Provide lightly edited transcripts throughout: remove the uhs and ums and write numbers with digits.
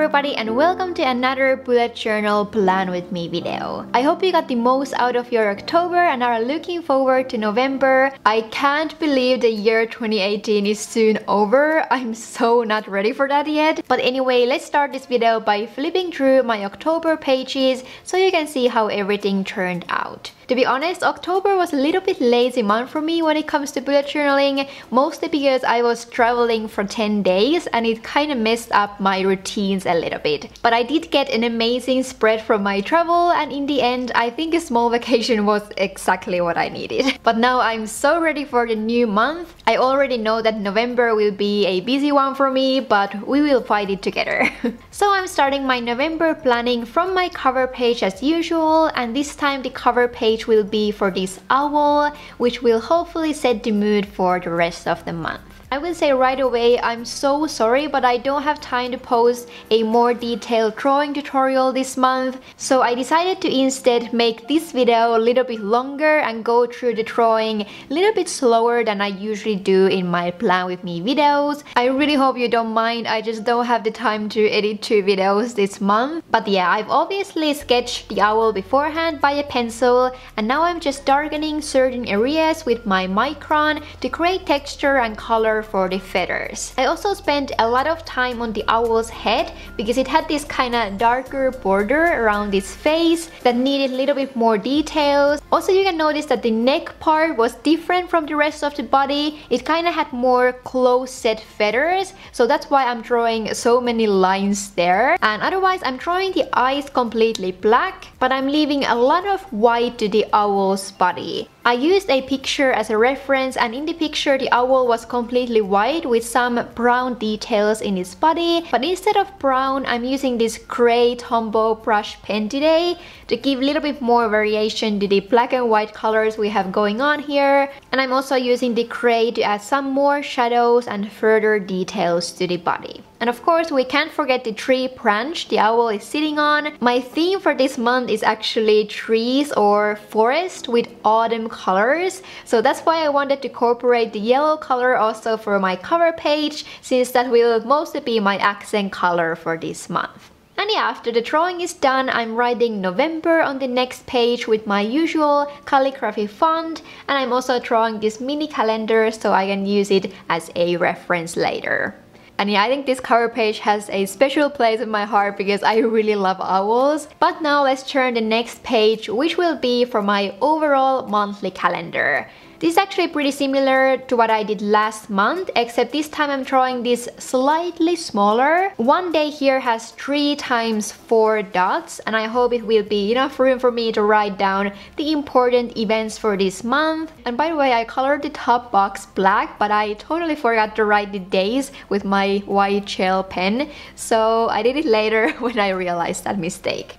everybody and welcome to another bullet journal plan with me video. I hope you got the most out of your October and are looking forward to November. I can't believe the year 2018 is soon over. I'm so not ready for that yet. But anyway, let's start this video by flipping through my October pages so you can see how everything turned out. To be honest, October was a little bit lazy month for me when it comes to bullet journaling, mostly because I was traveling for 10 days and it kind of messed up my routines a little bit. But I did get an amazing spread from my travel, and in the end I think a small vacation was exactly what I needed. But now I'm so ready for the new month. I already know that November will be a busy one for me, but we will fight it together. So I'm starting my November planning from my cover page as usual, and this time the cover page will be for this owl, which will hopefully set the mood for the rest of the month. I will say right away, I'm so sorry, but I don't have time to post a more detailed drawing tutorial this month, so I decided to instead make this video a little bit longer and go through the drawing a little bit slower than I usually do in my Plan With Me videos. I really hope you don't mind, I just don't have the time to edit 2 videos this month. But yeah, I've obviously sketched the owl beforehand by a pencil, and now I'm just darkening certain areas with my micron to create texture and color for the feathers. I also spent a lot of time on the owl's head because it had this kind of darker border around its face that needed a little bit more details. Also, you can notice that the neck part was different from the rest of the body. It kind of had more close set feathers, so that's why I'm drawing so many lines there. And otherwise, I'm drawing the eyes completely black, but I'm leaving a lot of white to the owl's body. I used a picture as a reference, and in the picture the owl was completely white with some brown details in its body, but instead of brown I'm using this gray Tombow brush pen today to give a little bit more variation to the black and white colors we have going on here. And I'm also using the gray to add some more shadows and further details to the body. And of course, we can't forget the tree branch the owl is sitting on. My theme for this month is actually trees or forest with autumn colors. So that's why I wanted to incorporate the yellow color also for my cover page, since that will mostly be my accent color for this month. And yeah, after the drawing is done, I'm writing November on the next page with my usual calligraphy font, and I'm also drawing this mini calendar so I can use it as a reference later. And yeah, I think this cover page has a special place in my heart because I really love owls. But now let's turn the next page, which will be for my overall monthly calendar. This is actually pretty similar to what I did last month, except this time I'm drawing this slightly smaller. One day here has 3 times 4 dots, and I hope it will be enough room for me to write down the important events for this month. And by the way, I colored the top box black, but I totally forgot to write the days with my white gel pen, so I did it later when I realized that mistake.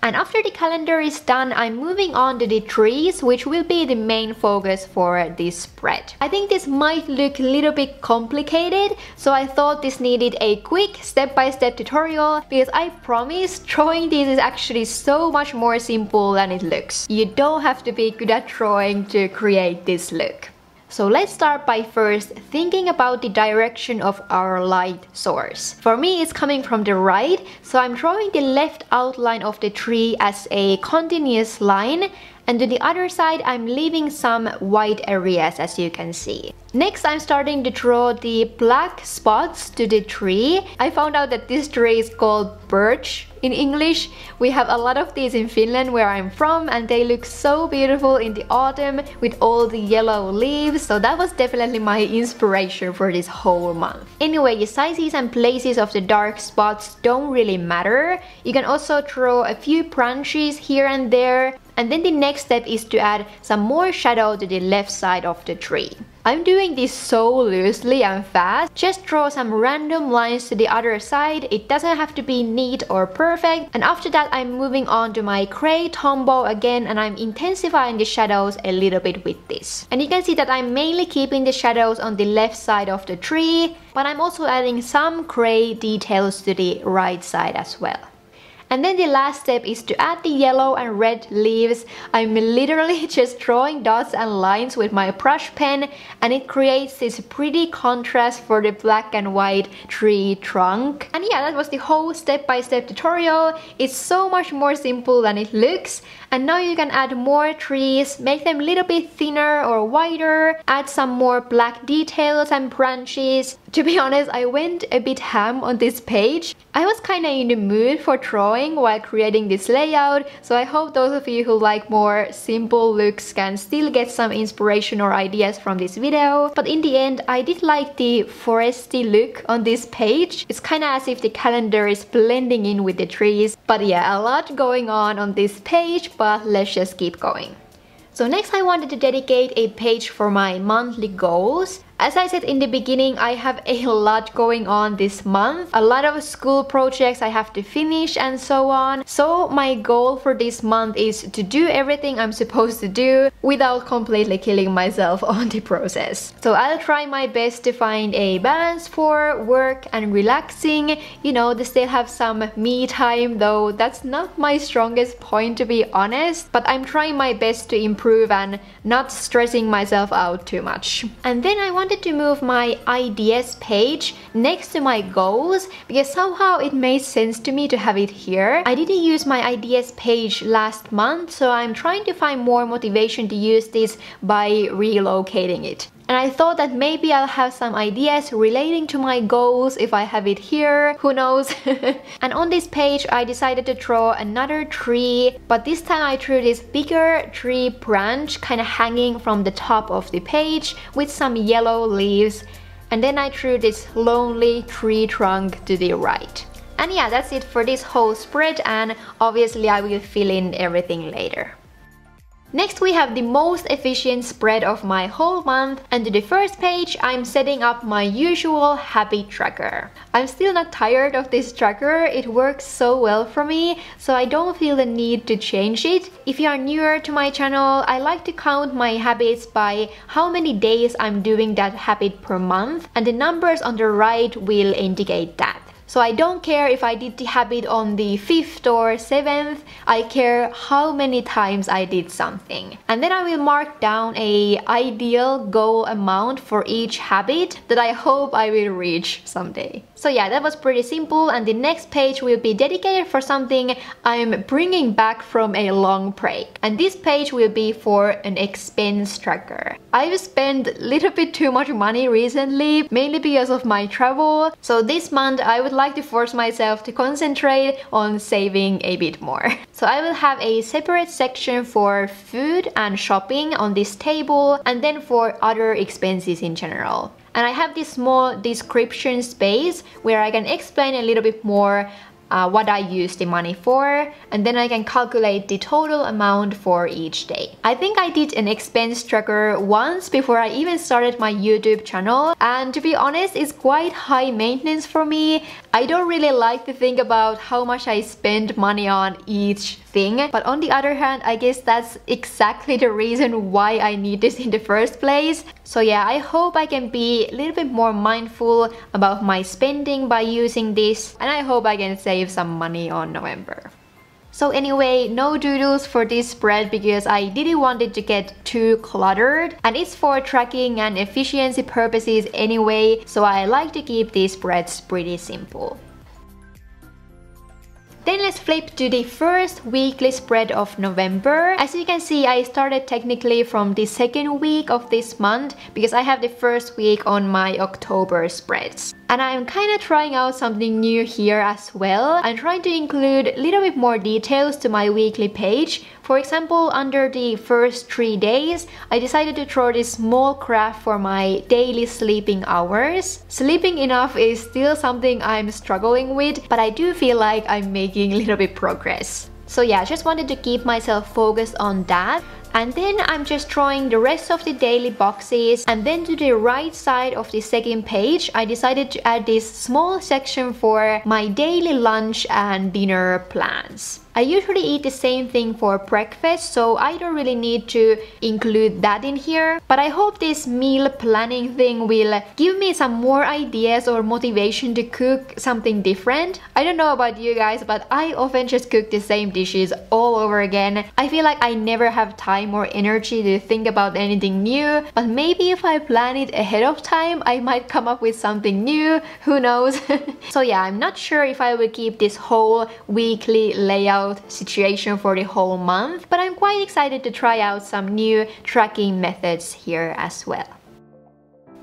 And after the calendar is done, I'm moving on to the trees, which will be the main focus for this spread. I think this might look a little bit complicated, so I thought this needed a quick step-by-step tutorial, because I promise drawing this is actually so much more simple than it looks. You don't have to be good at drawing to create this look. So let's start by first thinking about the direction of our light source. For me, it's coming from the right, so I'm drawing the left outline of the tree as a continuous line, and to the other side I'm leaving some white areas, as you can see. Next, I'm starting to draw the black spots to the tree. I found out that this tree is called birch in English. We have a lot of these in Finland where I'm from, and they look so beautiful in the autumn with all the yellow leaves, so that was definitely my inspiration for this whole month. Anyway, the sizes and places of the dark spots don't really matter. You can also draw a few branches here and there. And then the next step is to add some more shadow to the left side of the tree. I'm doing this so loosely and fast. Just draw some random lines to the other side. It doesn't have to be neat or perfect. And after that, I'm moving on to my gray Tombow again, and I'm intensifying the shadows a little bit with this. And you can see that I'm mainly keeping the shadows on the left side of the tree, but I'm also adding some gray details to the right side as well. And then the last step is to add the yellow and red leaves. I'm literally just drawing dots and lines with my brush pen, and it creates this pretty contrast for the black and white tree trunk. And yeah, that was the whole step-by-step tutorial. It's so much more simple than it looks. And now you can add more trees, make them a little bit thinner or wider, add some more black details and branches. To be honest, I went a bit ham on this page. I was kinda in the mood for drawing while creating this layout, so I hope those of you who like more simple looks can still get some inspiration or ideas from this video. But in the end, I did like the foresty look on this page. It's kinda as if the calendar is blending in with the trees. But yeah, a lot going on this page, but let's just keep going. So next I wanted to dedicate a page for my monthly goals. As I said in the beginning, I have a lot going on this month. A lot of school projects I have to finish and so on. So my goal for this month is to do everything I'm supposed to do without completely killing myself on the process. So I'll try my best to find a balance for work and relaxing. You know, to still have some me time, though that's not my strongest point, to be honest. But I'm trying my best to improve and not stressing myself out too much. And then I wanted to move my ideas page next to my goals because somehow it made sense to me to have it here. I didn't use my ideas page last month, so I'm trying to find more motivation to use this by relocating it. And I thought that maybe I'll have some ideas relating to my goals if I have it here, who knows. And on this page I decided to draw another tree, but this time I drew this bigger tree branch kind of hanging from the top of the page with some yellow leaves. And then I drew this lonely tree trunk to the right. And yeah, that's it for this whole spread, and obviously I will fill in everything later. Next we have the most efficient spread of my whole month, and to the first page I'm setting up my usual habit tracker. I'm still not tired of this tracker, it works so well for me, so I don't feel the need to change it. If you are newer to my channel, I like to count my habits by how many days I'm doing that habit per month, and the numbers on the right will indicate that. So I don't care if I did the habit on the 5th or 7th, I care how many times I did something. And then I will mark down an ideal goal amount for each habit that I hope I will reach someday. So yeah, that was pretty simple, and the next page will be dedicated for something I'm bringing back from a long break. And this page will be for an expense tracker. I've spent a little bit too much money recently, mainly because of my travel. So this month I would like to force myself to concentrate on saving a bit more. So I will have a separate section for food and shopping on this table, and then for other expenses in general. And I have this small description space where I can explain a little bit more what I use the money for, and then I can calculate the total amount for each day. I think I did an expense tracker once before I even started my YouTube channel, and to be honest, it's quite high maintenance for me. I don't really like to think about how much I spend money on each thing, but on the other hand, I guess that's exactly the reason why I need this in the first place. So yeah, I hope I can be a little bit more mindful about my spending by using this, and I hope I can save some money on November. So anyway, no doodles for this spread because I didn't want it to get too cluttered, and it's for tracking and efficiency purposes anyway, so I like to keep these spreads pretty simple. Then let's flip to the first weekly spread of November. As you can see, I started technically from the second week of this month because I have the first week on my October spreads. And I'm kind of trying out something new here as well. I'm trying to include a little bit more details to my weekly page. For example, under the first 3 days, I decided to draw this small graph for my daily sleeping hours. Sleeping enough is still something I'm struggling with, but I do feel like I'm making a little bit progress. So yeah, just wanted to keep myself focused on that. And then I'm just drawing the rest of the daily boxes, and then to the right side of the second page I decided to add this small section for my daily lunch and dinner plans. I usually eat the same thing for breakfast, so I don't really need to include that in here. But I hope this meal planning thing will give me some more ideas or motivation to cook something different. I don't know about you guys, but I often just cook the same dishes all over again. I feel like I never have time or energy to think about anything new, but maybe if I plan it ahead of time, I might come up with something new, who knows. So yeah, I'm not sure if I will keep this whole weekly layout situation for the whole month, but I'm quite excited to try out some new tracking methods here as well.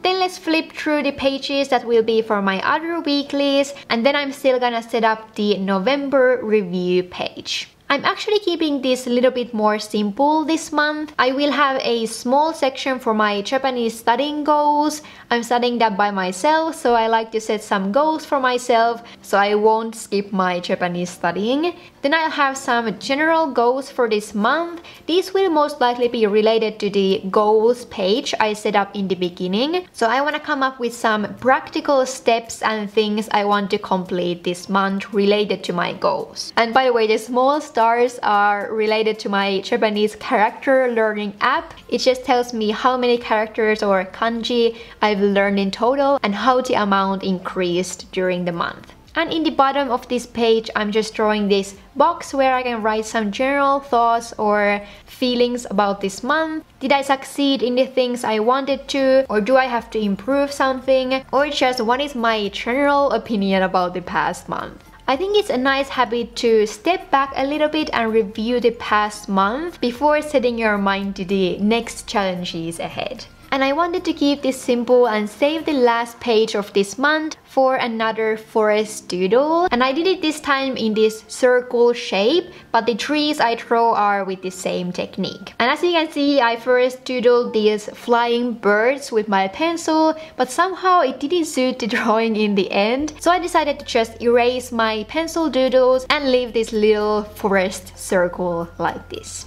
Then let's flip through the pages that will be for my other weeklies, and then I'm still gonna set up the November review page. I'm actually keeping this a little bit more simple this month. I will have a small section for my Japanese studying goals. I'm studying that by myself, so I like to set some goals for myself so I won't skip my Japanese studying. Then I'll have some general goals for this month. These will most likely be related to the goals page I set up in the beginning. So I want to come up with some practical steps and things I want to complete this month related to my goals. And by the way, the small stars are related to my Japanese character learning app. It just tells me how many characters or kanji I've learned in total and how the amount increased during the month. And in the bottom of this page, I'm just drawing this box where I can write some general thoughts or feelings about this month. Did I succeed in the things I wanted to? Or do I have to improve something? Or just what is my general opinion about the past month? I think it's a nice habit to step back a little bit and review the past month before setting your mind to the next challenges ahead. And I wanted to keep this simple and save the last page of this month for another forest doodle. And I did it this time in this circle shape, but the trees I draw are with the same technique. And as you can see, I first doodled these flying birds with my pencil, but somehow it didn't suit the drawing in the end. So I decided to just erase my pencil doodles and leave this little forest circle like this.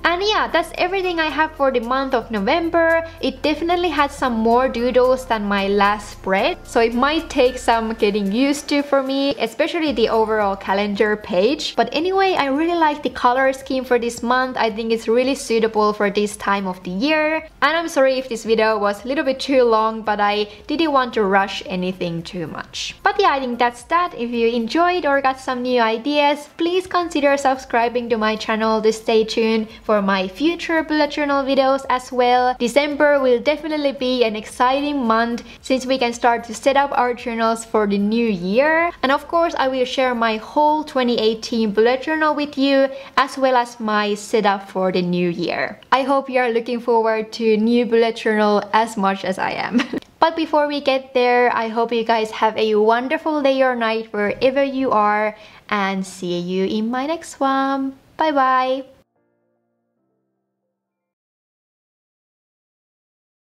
And yeah, that's everything I have for the month of November. It definitely had some more doodles than my last spread, so it might take some getting used to for me, especially the overall calendar page. But anyway, I really like the color scheme for this month. I think it's really suitable for this time of the year. And I'm sorry if this video was a little bit too long, but I didn't want to rush anything too much. But yeah, I think that's that. If you enjoyed or got some new ideas, please consider subscribing to my channel to stay tuned for my future bullet journal videos as well. December will definitely be an exciting month since we can start to set up our journals for the new year. And of course, I will share my whole 2018 bullet journal with you as well as my setup for the new year. I hope you are looking forward to new bullet journal as much as I am. But before we get there, I hope you guys have a wonderful day or night wherever you are, and see you in my next one. Bye bye!